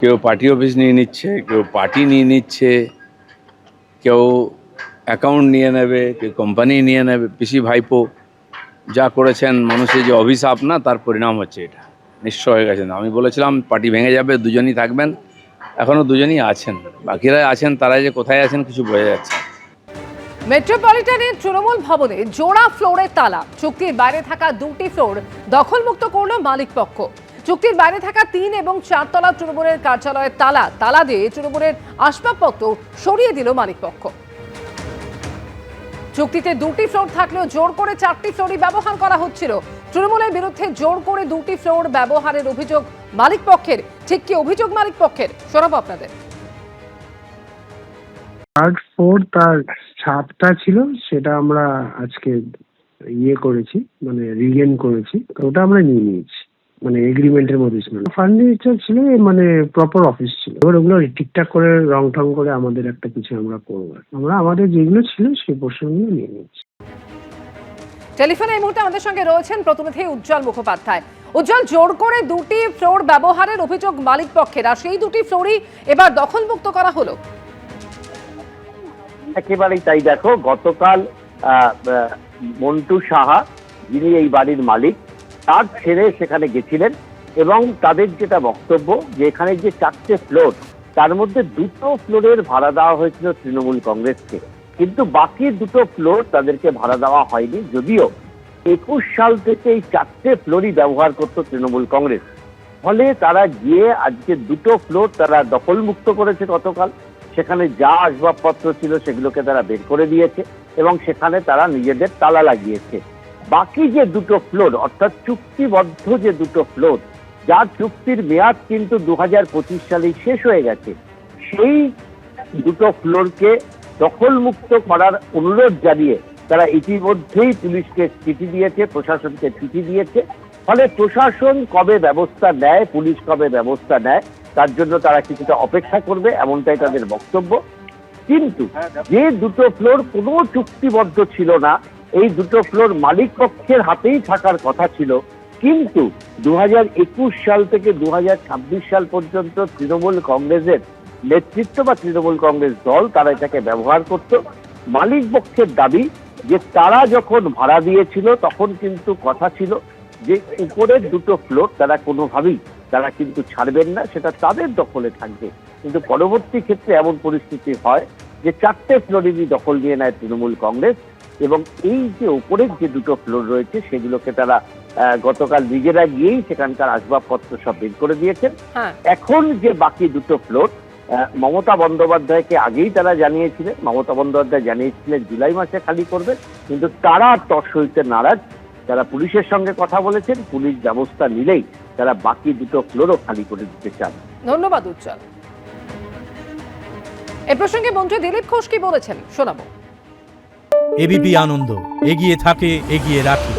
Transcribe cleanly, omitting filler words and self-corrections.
কেউ party office নিয়ে নিচ্ছে, কেউ পার্টি নিয়ে নিচ্ছে, কেউ অ্যাকাউন্ট নিয়ে নেবে, কেউ কোম্পানি নিয়ে নেবে। পিসি ভাইপো যা করেছেন, মানুষের যে অভিশাপ না, তার পরিণাম হচ্ছে এটা। নিশ্চয় হয়ে গেছেন। আমি বলেছিলাম পার্টি ভেঙে যাবে, দুজনই থাকবেন, এখনও দুজনই আছেন। বাকিরা আছেন, তারা যে কোথায় আছেন কিছু বোঝা যাচ্ছে না। মেট্রোপলিটনের তৃণমূল ভবনে জোড়া ফ্লোরে তালা, চুক্তির বাইরে থাকা দুটি ফ্লোর দখলমুক্ত করল মালিক পক্ষ। চুক্তির বাইরে থাকা 3 এবং 4 তলা তৃণমূলের কার্যালয়ের তালা দিয়ে তৃণমূলের আসবাবপত্র সরিয়ে দিল মালিক পক্ষ। চুক্তিতে দুটি ফ্লোর থাকলেও জোর করে 4টি ফ্লোরই ব্যবহার করা হচ্ছিল। তৃণমূলের বিরুদ্ধে জোর করে দুটি ফ্লোর ব্যবহারের অভিযোগ মালিক পক্ষের। ঠিক কি অভিযোগ মালিক পক্ষের, শোনাবো আপনাদের। থার্ড ফোর তার ছাদটা ছিল, সেটা আমরা আজকে করেছি, মানে রিগেন করেছি। ওটা আমরা নিয়ে নিয়েছি, মানে এগ্রিমেন্টের মধ্যে ছিল। ফার্নিচার ছিল, মানে প্রপার অফিস ছিল। এবার ওগুলো ঠিকঠাক করে রং টং করে আমাদের একটা কিছু আমরা করবো। আমরা আমাদের যেগুলো ছিল সেই পোর্শনগুলো নিয়ে নিয়েছি। টেলিফোনে এই মুহূর্তে আমাদের সঙ্গে রয়েছেন প্রতিনিধি উজ্জ্বল মুখোপাধ্যায়। উজ্জ্বল, জোর করে দুটি ফ্লোর ব্যবহারের অভিযোগ মালিক পক্ষের, আর সেই দুটি ফ্লোরই এবার দখলমুক্ত করা হলো। একেবারেই তাই। দেখো, গতকাল মন্টু সাহা, যিনি এই বাড়ির মালিক, তার ছেলে সেখানে গেছিলেন এবং তাদের যেটা বক্তব্য যে এখানে যে 4টে ফ্লোর, তার মধ্যে 2টো ফ্লোরের ভাড়া দেওয়া হয়েছিল তৃণমূল কংগ্রেসকে, কিন্তু বাকি 2টো ফ্লোর তাদেরকে ভাড়া দেওয়া হয়নি। যদিও 21 সাল থেকে এই 4টে ফ্লোরই ব্যবহার করতো তৃণমূল কংগ্রেস। ফলে তারা গিয়ে আজকে 2টো ফ্লোর তারা দখলমুক্ত করেছে গতকাল। সেখানে যা আসবাবপত্র ছিল সেগুলোকে তারা বের করে দিয়েছে এবং সেখানে তারা নিজেদের তালা লাগিয়েছে। বাকি যে 2টো ফ্লোর, অর্থাৎ চুক্তিবদ্ধ যে 2টো ফ্লোর, যার চুক্তির মেয়াদ কিন্তু 2025 সালেই শেষ হয়ে গেছে, সেই 2টো ফ্লোরকে দখলমুক্ত করার অনুরোধ জানিয়ে তারা ইতিমধ্যেই পুলিশকে চিঠি দিয়েছে, প্রশাসনকে চিঠি দিয়েছে। ফলে প্রশাসন কবে ব্যবস্থা নেয়, পুলিশ কবে ব্যবস্থা নেয়, তার জন্য তারা কিছুটা অপেক্ষা করবে, এমনটাই তাদের বক্তব্য। কিন্তু যে 2টো ফ্লোর কোনো চুক্তিবদ্ধ ছিল না, এই 2টো ফ্লোর মালিক পক্ষের হাতেই থাকার কথা ছিল, কিন্তু 2021 সাল থেকে 2026 সাল পর্যন্ত তৃণমূল কংগ্রেসের নেতৃত্ব বা তৃণমূল কংগ্রেস দল তারা এটাকে ব্যবহার করত। মালিক পক্ষের দাবি যে তারা যখন ভাড়া দিয়েছিল তখন কিন্তু কথা ছিল যে উপরের 2টো ফ্লোর তারা কোনোভাবেই তারা কিন্তু ছাড়বেন না, সেটা তাদের দখলে থাকবে। কিন্তু পরবর্তী ক্ষেত্রে এমন পরিস্থিতি হয় যে 4টে ফ্লোরেরই দখল নিয়ে নেয় তৃণমূল কংগ্রেস এবং এই যে উপরের যে 2টো ফ্লোর রয়েছে সেগুলোকে তারা গতকাল নিজেরা গিয়েই সেখানকার আসবাবপত্র সব বের করে দিয়েছেন। এখন যে বাকি 2টো ফ্লোর, মমতা বন্দ্যোপাধ্যায়কে আগেই তারা জানিয়েছিলেন, মমতা বন্দ্যোপাধ্যায় জানিয়েছিলেন জুলাই মাসে খালি করবে, কিন্তু তারা তর সইতে নারাজ। তারা পুলিশের সঙ্গে কথা বলেছেন, পুলিশ ব্যবস্থা নিলেই তারা বাকি 2টো ফ্লোরও খালি করে দিতে চান। ধন্যবাদ উজ্জ্বল। এ প্রসঙ্গে মন্ত্রী দিলীপ ঘোষ কি বলেছেন, শোনাবো। এবিপি আনন্দ, এগিয়ে থাকে, এগিয়ে রাখে।